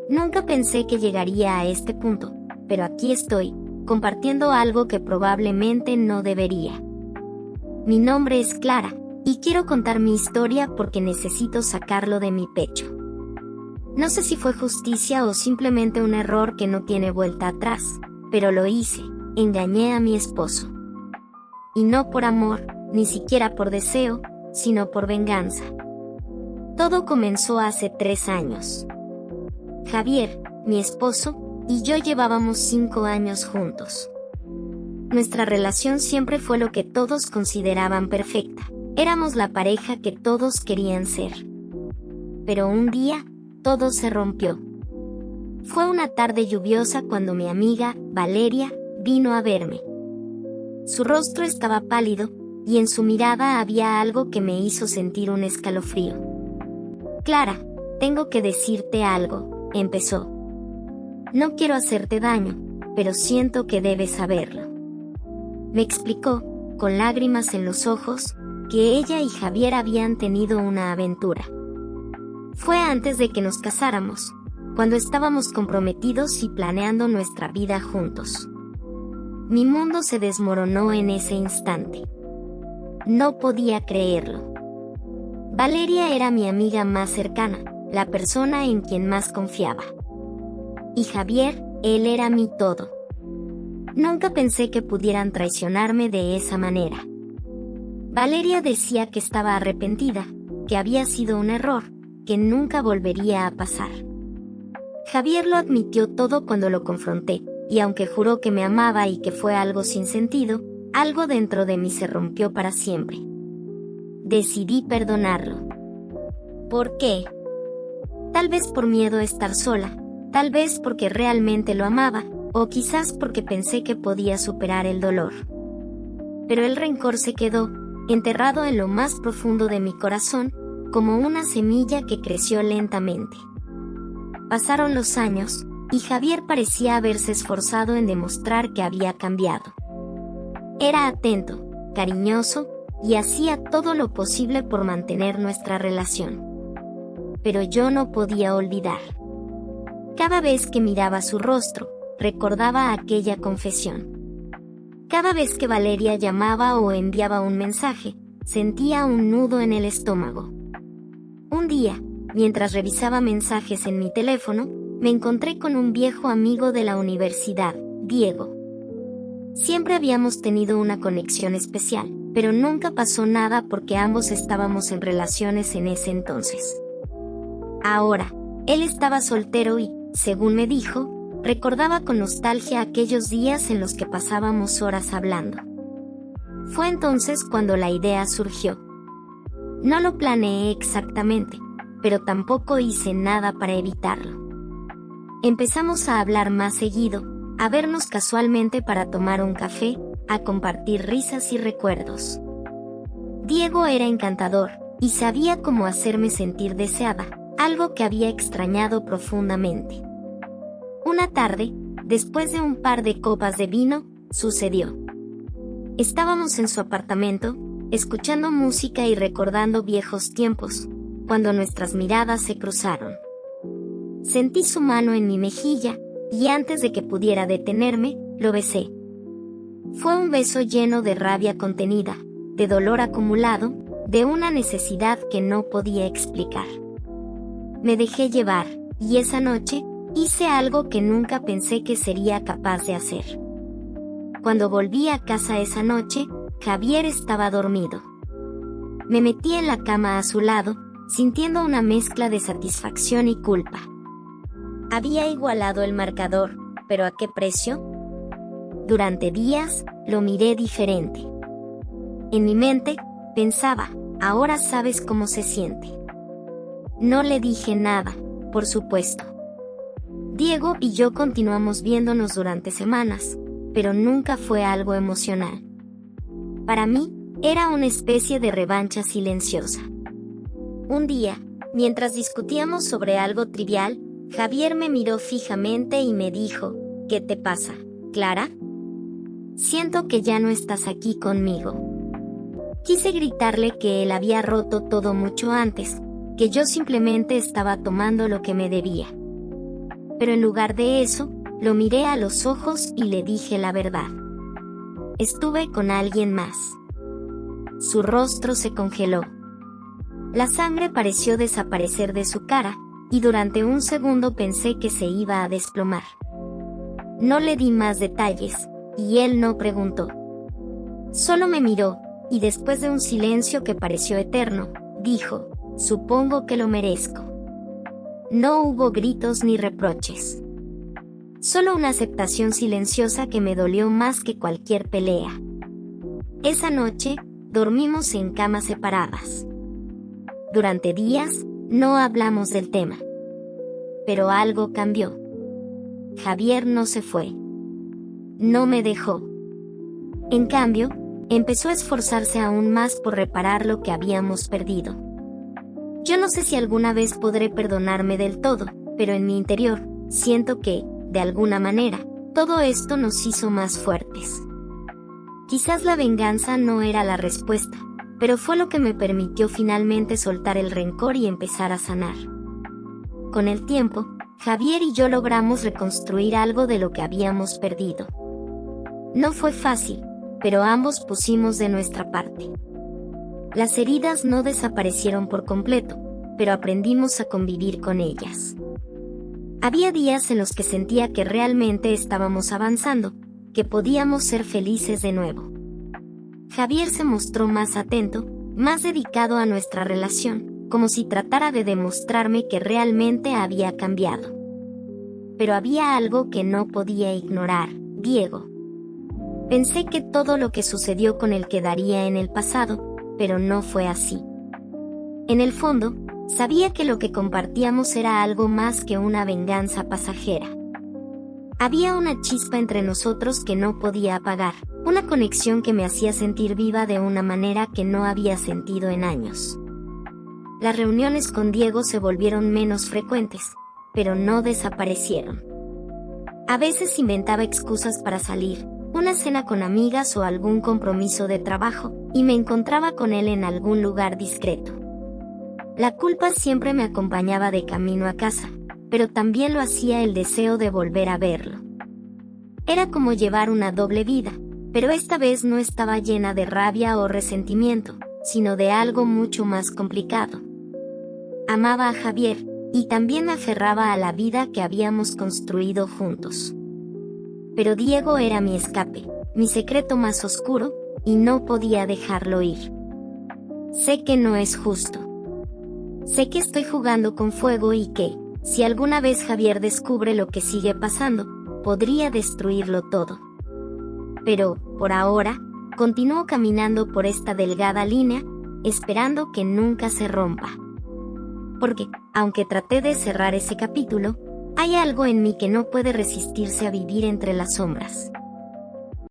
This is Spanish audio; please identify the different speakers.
Speaker 1: Nunca pensé que llegaría a este punto, pero aquí estoy, compartiendo algo que probablemente no debería. Mi nombre es Clara, y quiero contar mi historia porque necesito sacarlo de mi pecho. No sé si fue justicia o simplemente un error que no tiene vuelta atrás, pero lo hice, engañé a mi esposo. Y no por amor, ni siquiera por deseo, sino por venganza. Todo comenzó hace 3 años. Javier, mi esposo, y yo llevábamos 5 años juntos. Nuestra relación siempre fue lo que todos consideraban perfecta. Éramos la pareja que todos querían ser. Pero un día, todo se rompió. Fue una tarde lluviosa cuando mi amiga, Valeria, vino a verme. Su rostro estaba pálido, y en su mirada había algo que me hizo sentir un escalofrío. Clara, tengo que decirte algo, empezó. No quiero hacerte daño, pero siento que debes saberlo. Me explicó, con lágrimas en los ojos, que ella y Javier habían tenido una aventura. Fue antes de que nos casáramos, cuando estábamos comprometidos y planeando nuestra vida juntos. Mi mundo se desmoronó en ese instante. No podía creerlo. Valeria era mi amiga más cercana, la persona en quien más confiaba. Y Javier, él era mi todo. Nunca pensé que pudieran traicionarme de esa manera. Valeria decía que estaba arrepentida, que había sido un error, que nunca volvería a pasar. Javier lo admitió todo cuando lo confronté, y aunque juró que me amaba y que fue algo sin sentido, algo dentro de mí se rompió para siempre. Decidí perdonarlo. ¿Por qué? Tal vez por miedo a estar sola, tal vez porque realmente lo amaba, o quizás porque pensé que podía superar el dolor. Pero el rencor se quedó, enterrado en lo más profundo de mi corazón, como una semilla que creció lentamente. Pasaron los años, y Javier parecía haberse esforzado en demostrar que había cambiado. Era atento, cariñoso, y hacía todo lo posible por mantener nuestra relación. Pero yo no podía olvidar. Cada vez que miraba su rostro, recordaba aquella confesión. Cada vez que Valeria llamaba o enviaba un mensaje, sentía un nudo en el estómago. Un día, mientras revisaba mensajes en mi teléfono, me encontré con un viejo amigo de la universidad, Diego. Siempre habíamos tenido una conexión especial, pero nunca pasó nada porque ambos estábamos en relaciones en ese entonces. Ahora, él estaba soltero y, según me dijo, recordaba con nostalgia aquellos días en los que pasábamos horas hablando. Fue entonces cuando la idea surgió. No lo planeé exactamente, pero tampoco hice nada para evitarlo. Empezamos a hablar más seguido, a vernos casualmente para tomar un café, a compartir risas y recuerdos. Diego era encantador, y sabía cómo hacerme sentir deseada, algo que había extrañado profundamente. Una tarde, después de un par de copas de vino, sucedió. Estábamos en su apartamento, escuchando música y recordando viejos tiempos, cuando nuestras miradas se cruzaron. Sentí su mano en mi mejilla, y antes de que pudiera detenerme, lo besé. Fue un beso lleno de rabia contenida, de dolor acumulado, de una necesidad que no podía explicar. Me dejé llevar, y esa noche, hice algo que nunca pensé que sería capaz de hacer. Cuando volví a casa esa noche, Javier estaba dormido. Me metí en la cama a su lado, sintiendo una mezcla de satisfacción y culpa. Había igualado el marcador, ¿pero a qué precio? Durante días, lo miré diferente. En mi mente, pensaba, ahora sabes cómo se siente. No le dije nada, por supuesto. Diego y yo continuamos viéndonos durante semanas, pero nunca fue algo emocional. Para mí, era una especie de revancha silenciosa. Un día, mientras discutíamos sobre algo trivial, Javier me miró fijamente y me dijo, ¿qué te pasa, Clara? Siento que ya no estás aquí conmigo. Quise gritarle que él había roto todo mucho antes, que yo simplemente estaba tomando lo que me debía. Pero en lugar de eso, lo miré a los ojos y le dije la verdad. Estuve con alguien más. Su rostro se congeló. La sangre pareció desaparecer de su cara, y durante un segundo pensé que se iba a desplomar. No le di más detalles, y él no preguntó. Solo me miró, y después de un silencio que pareció eterno, dijo, «Supongo que lo merezco». No hubo gritos ni reproches. Solo una aceptación silenciosa que me dolió más que cualquier pelea. Esa noche, dormimos en camas separadas. Durante días, no hablamos del tema. Pero algo cambió. Javier no se fue. No me dejó. En cambio, empezó a esforzarse aún más por reparar lo que habíamos perdido. Yo no sé si alguna vez podré perdonarme del todo, pero en mi interior, siento que, de alguna manera, todo esto nos hizo más fuertes. Quizás la venganza no era la respuesta, pero fue lo que me permitió finalmente soltar el rencor y empezar a sanar. Con el tiempo, Javier y yo logramos reconstruir algo de lo que habíamos perdido. No fue fácil, pero ambos pusimos de nuestra parte. Las heridas no desaparecieron por completo, pero aprendimos a convivir con ellas. Había días en los que sentía que realmente estábamos avanzando, que podíamos ser felices de nuevo. Javier se mostró más atento, más dedicado a nuestra relación, como si tratara de demostrarme que realmente había cambiado. Pero había algo que no podía ignorar, Diego. Pensé que todo lo que sucedió con él quedaría en el pasado, pero no fue así. En el fondo, sabía que lo que compartíamos era algo más que una venganza pasajera. Había una chispa entre nosotros que no podía apagar, una conexión que me hacía sentir viva de una manera que no había sentido en años. Las reuniones con Diego se volvieron menos frecuentes, pero no desaparecieron. A veces inventaba excusas para salir, una cena con amigas o algún compromiso de trabajo, y me encontraba con él en algún lugar discreto. La culpa siempre me acompañaba de camino a casa, pero también lo hacía el deseo de volver a verlo. Era como llevar una doble vida, pero esta vez no estaba llena de rabia o resentimiento, sino de algo mucho más complicado. Amaba a Javier, y también me aferraba a la vida que habíamos construido juntos. Pero Diego era mi escape, mi secreto más oscuro, y no podía dejarlo ir. Sé que no es justo. Sé que estoy jugando con fuego y que, si alguna vez Javier descubre lo que sigue pasando, podría destruirlo todo. Pero, por ahora, continúo caminando por esta delgada línea, esperando que nunca se rompa. Porque, aunque traté de cerrar ese capítulo, hay algo en mí que no puede resistirse a vivir entre las sombras.